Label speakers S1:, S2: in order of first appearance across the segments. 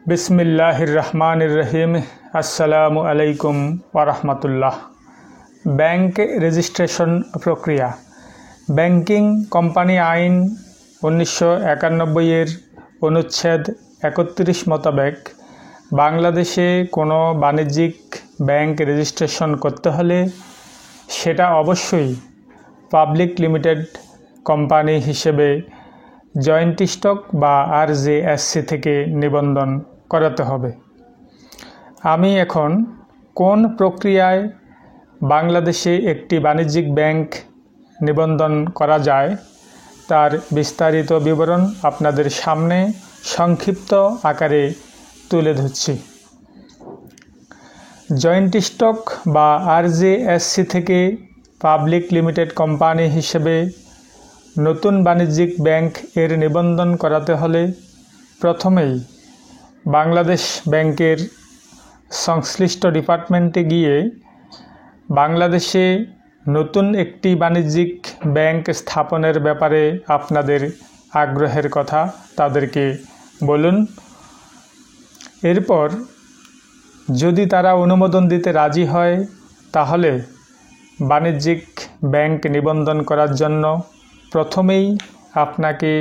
S1: बिस्मिल्लाहिर रहमानिर रहीम। अस्सलामु अलैकुम वरहमतुल्लाह। Bank registration प्रक्रिया। बैंकिंग कोम्पानी आईन 1991 अनुच्छेद 31 मोताबेक बांग्लादेशे कोनो बाणिज्यिक बैंक रेजिस्ट्रेशन करते हले सेटा अवश्यई पाब्लिक लिमिटेड कोम्पानी हिसेबे जॉइंट स्टक बा आरजेएससी थेके निबंधन कराते हबे। आमी एखन कोन प्रक्रियाय बांग्लादेशे एकटी बाणिज्यिक बैंक निबंधन करा जाय तार विस्तारित विवरण आपनादेर सामने संक्षिप्त आकारे तुले धरछि। जॉइंट स्टक बा आरजेएससी थेके पाब्लिक लिमिटेड कोम्पानी हिसेबे नतून बाणिज्यिक बैंक एर निबंधन कराते हले प्रथमेई बांग्लादेश बैंकेर संश्लिष्ट डिपार्टमेंटे गिये बांग्लादेशे नतून एकटी बाणिज्यिक बैंक स्थापनेर ब्यापारे आपनादेर आग्रहेर कथा तादेरके बोलुन। एरपर यदि तारा अनुमोदन दिते राजी हय ताहले बाणिज्यिक बैंक निबंधन करार जन्य प्रथमेई आपनाके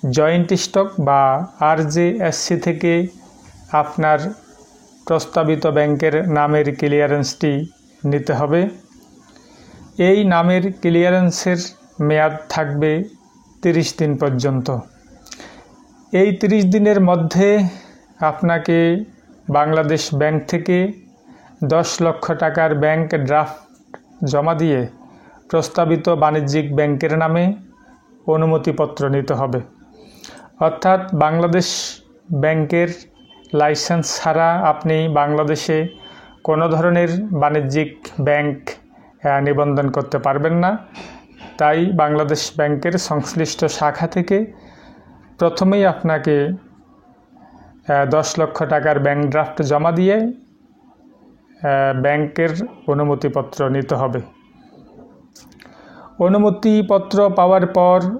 S1: जॉइंट स्टक बा आरजेएससी थेके आपनार प्रस्तावित बैंकेर नामेर क्लियारेंसटी निते हबे। एई नामेर क्लियारेंसेर मेयाद थाकबे 30 दिन पर्यन्त। एई 30 दिनेर मध्य आपनाके बांग्लादेश बैंक थेके 10 लक्ष टाकार बैंक ड्राफ्ट जमा दिए प्रस्तावित बाणिज्यिक बैंकेर नामे अनुमतिपत्र निते हबे। अर्थात बांग्लादेश बैंकेर लाइसेंस छाड़ा आपनी बांग्लादेशे कोनो धरनेर बाणिज्यिक बैंक निबंधन करते पारबेन ना। ताई बांग्लादेश बैंकेर संश्लिष्ट शाखा थेके प्रथमेई आपनाके 10 लक्ष टाकार बैंक ड्राफ्ट जमा दिए बैंकेर अनुमतिपत्र निते हबे। अनुमतिपत्र पाওয়ার पर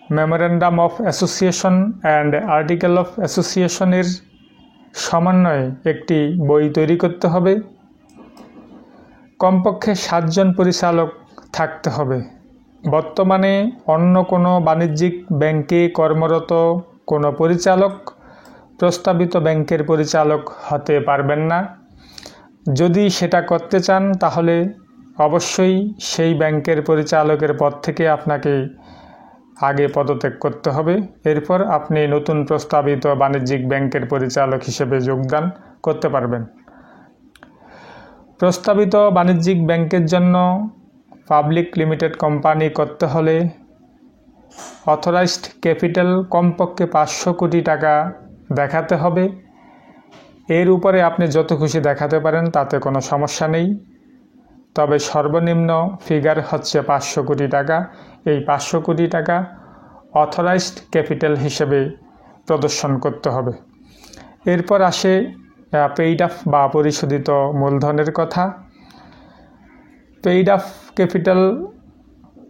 S1: memorandum of association and article of एसोसिएशनेर समन्वये एकटी बई तैरी करते हबे। कमपक्षे 7 जन परिचालक थाकते हबे। बर्तमाने अन्य कोनो बाणिज्यिक बैंके कर्मरत कोनो परिचालक प्रस्तावित बैंकेर परिचालक हते पारबेन ना। यदि सेटा करते चान ताहले अवश्यई सेई बैंकेर परिचालकेर पद थेके आपनाके आगे पदत्याग करते हबे। एरपर आपनी नतून प्रस्तावित बाणिज्यिक बैंकेर परिचालक हिसेबे योगदान करते पारबेन। प्रस्तावित बाणिज्यिक बैंकेर जन्य पाब्लिक लिमिटेड कोम्पानी करते हले अथराइजड कैपिटल कमपक्षे 500 कोटी टाका देखाते हबे। एर उपरे आपनि जत खुशी देखाते पारेन ताते कोनो समस्या नेই। तबे सर्वनिम्न फिगार हच्छे 500 कोटी टाका। এই 500 কোটি টাকা অথরাইজড ক্যাপিটাল হিসেবে প্রদর্শন করতে হবে। এরপর আসে পেইড আপ বা পরিশোধিত মূলধনের কথা। পেইড আপ ক্যাপিটাল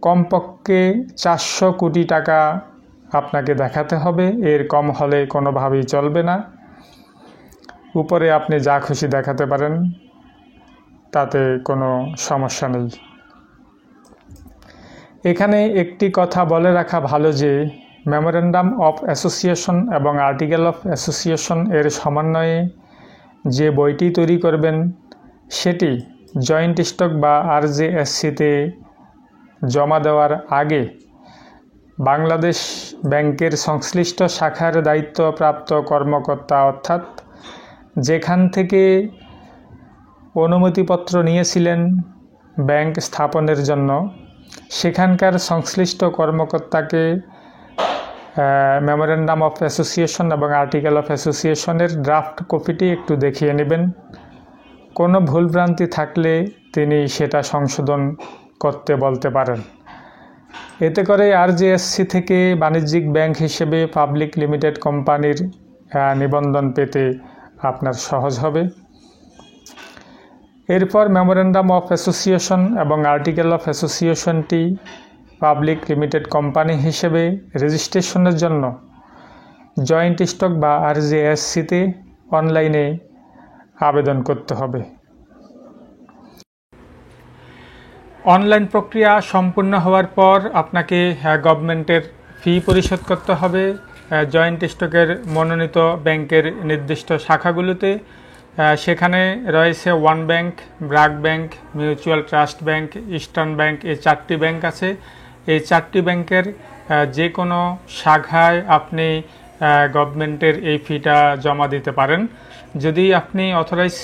S1: কমপক্ষে 400 কোটি টাকা আপনাকে দেখাতে হবে। এর কম হলে কোনোভাবেই চলবে না। উপরে আপনি যা খুশি দেখাতে পারেন তাতে কোনো সমস্যা নেই। এখানে একটি কথা বলে রাখা ভালো যে মেমোরেন্ডাম অফ অ্যাসোসিয়েশন এবং আর্টিকেল অফ অ্যাসোসিয়েশন এর সমন্বয়ে যে বইটি তৈরি করবেন সেটি জয়েন্ট স্টক বা আরজেএসসিতে জমা দেওয়ার আগে বাংলাদেশ ব্যাংকের সংশ্লিষ্ট শাখার দায়িত্বপ্রাপ্ত কর্মকর্তা অর্থাৎ যেখান থেকে অনুমতিপত্র নিয়েছিলেন ব্যাংক স্থাপনের জন্য সেখানকার সংশ্লিষ্ট কর্মকর্তাকে মেমোরেন্ডাম অফ অ্যাসোসিয়েশন এবং আর্টিকেল অফ অ্যাসোসিয়েশনের ড্রাফট কপিটি একটু দেখিয়ে নেবেন। কোনো ভুলভ্রান্তি থাকলে তিনি সেটা সংশোধন করতে বলতে পারেন। এতে করে আরজেএসসি থেকে বাণিজ্যিক ব্যাংক হিসেবে পাবলিক লিমিটেড কোম্পানির নিবন্ধন পেতে আপনার সহজ হবে। এরপর মেমোরেন্ডাম অফ অ্যাসোসিয়েশন এবং আর্টিকেল অফ অ্যাসোসিয়েশনটি পাবলিক লিমিটেড কোম্পানি হিসেবে রেজিস্ট্রেশনের জন্য জয়েন্ট স্টক বা RJSC-তে অনলাইনে আবেদন করতে হবে। অনলাইন প্রক্রিয়া সম্পূর্ণ হওয়ার পর আপনাকে গভর্নমেন্টের ফি পরিশোধ করতে হবে জয়েন্ট স্টকের মনোনীত ব্যাংকের নির্দিষ্ট শাখাগুলোতে। সেখানে রয়েছে one bank, BRAC bank, mutual trust bank, eastern bank, এই 4টি ব্যাংক আছে। এই 4টি ব্যাংকের যে কোনো শাখায় আপনি গভর্নমেন্টের এই ফিটা জমা দিতে পারেন। যদি আপনি অথরাইজ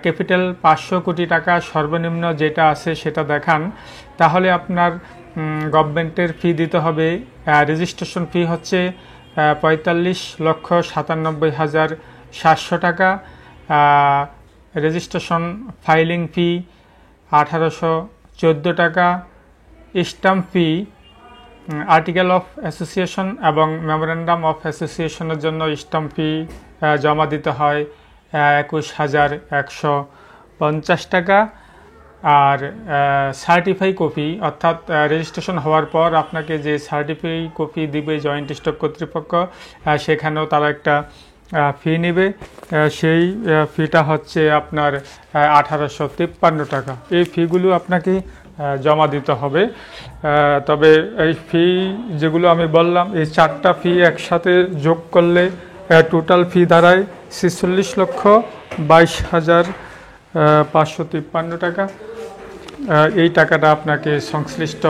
S1: ক্যাপিটাল 500 কোটি টাকা সর্বনিম্ন যেটা আছে সেটা দেখান, তাহলে আপনার গভর্নমেন্টের ফি দিতে হবে। রেজিস্ট্রেশন ফি হচ্ছে 45,97,700 টাকা। রেজিস্ট্রেশন ফাইলিং ফি 1814 টাকা। Stamp fee article of association এবং মেমোরেন্ডাম অফ অ্যাসোসিয়েশনের জন্য স্ট্যাম্প ফি জমা দিতে হয় 21,150 টাকা। আর সার্টিফাই কপি, অর্থাৎ রেজিস্ট্রেশন হওয়ার পর আপনাকে যে সার্টিফাই কপি দিবে জয়েন্ট স্টক কর্তৃপক্ষ, সেখানেও তারা একটা ফি নেবে। সেই ফিটা হচ্ছে আপনার 1853 টাকা। এই ফিগুলো আপনাকে জমা দিতে হবে। তবে এই ফি যেগুলো আমি বললাম, এই 4টা ফি একসাথে যোগ করলে টোটাল ফি দাঁড়ায় 46,22,553 টাকা। এই টাকাটা আপনাকে সংশ্লিষ্ট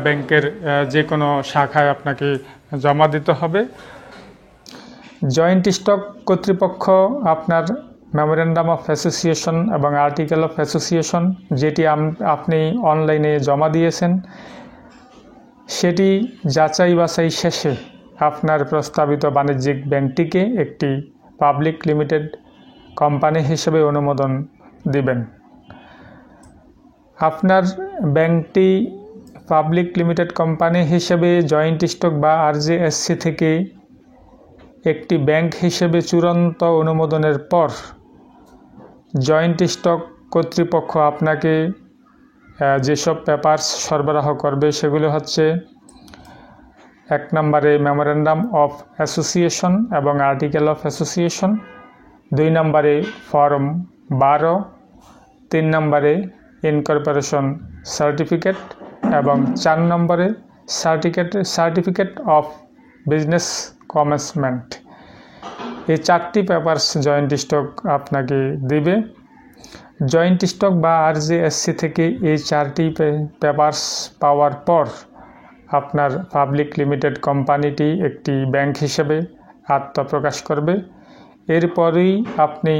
S1: ব্যাংকের যে কোনো শাখায় আপনাকে জমা দিতে হবে। জয়েন্ট স্টক কর্তৃপক্ষ আপনার মেমোরেন্ডাম অফ অ্যাসোসিয়েশন এবং আর্টিকেল অফ অ্যাসোসিয়েশন যেটি আপনি অনলাইনে জমা দিয়েছেন, সেটি যাচাই বাছাই শেষে আপনার প্রস্তাবিত বাণিজ্যিক ব্যাংকটিকে একটি পাবলিক লিমিটেড কোম্পানি হিসেবে অনুমোদন দিবেন। আপনার ব্যাংকটি পাবলিক লিমিটেড কোম্পানি হিসেবে জয়েন্ট স্টক বা RJSC থেকে একটি ব্যাংক হিসেবে চূড়ান্ত অনুমোদনের পর জয়েন্ট স্টক কর্তৃপক্ষ আপনাকে যেসব পেপারস সরবরাহ করবে সেগুলো হচ্ছে 1 নম্বরে মেমোরেন্ডাম অফ অ্যাসোসিয়েশন এবং আর্টিকেল অফ অ্যাসোসিয়েশন, 2 নম্বরে ফর্ম 12, 3 নম্বরে ইনকর্পোরেশন সার্টিফিকেট এবং 4 নম্বরে সার্টিফিকেট অফ বিজনেস কমেন্সমেন্ট। এই 4টি পেপারস জয়েন্ট স্টক আপনাকে দিবে। জয়েন্ট স্টক বা RJSC থেকে এই 4টি পেপারস পাওয়ার পর আপনার পাবলিক লিমিটেড কোম্পানিটি একটি ব্যাংক হিসেবে আত্মপ্রকাশ করবে। এরপরই আপনি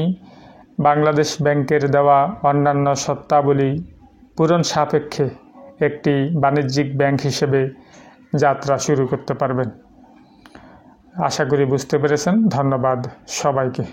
S1: বাংলাদেশ ব্যাংকের দেওয়া অন্যান্য শর্তাবলী পূরণ সাপেক্ষে একটি বাণিজ্যিক ব্যাংক হিসেবে যাত্রা শুরু করতে পারবেন। আশা করি বুঝতে পেরেছেন। ধন্যবাদ সবাইকে।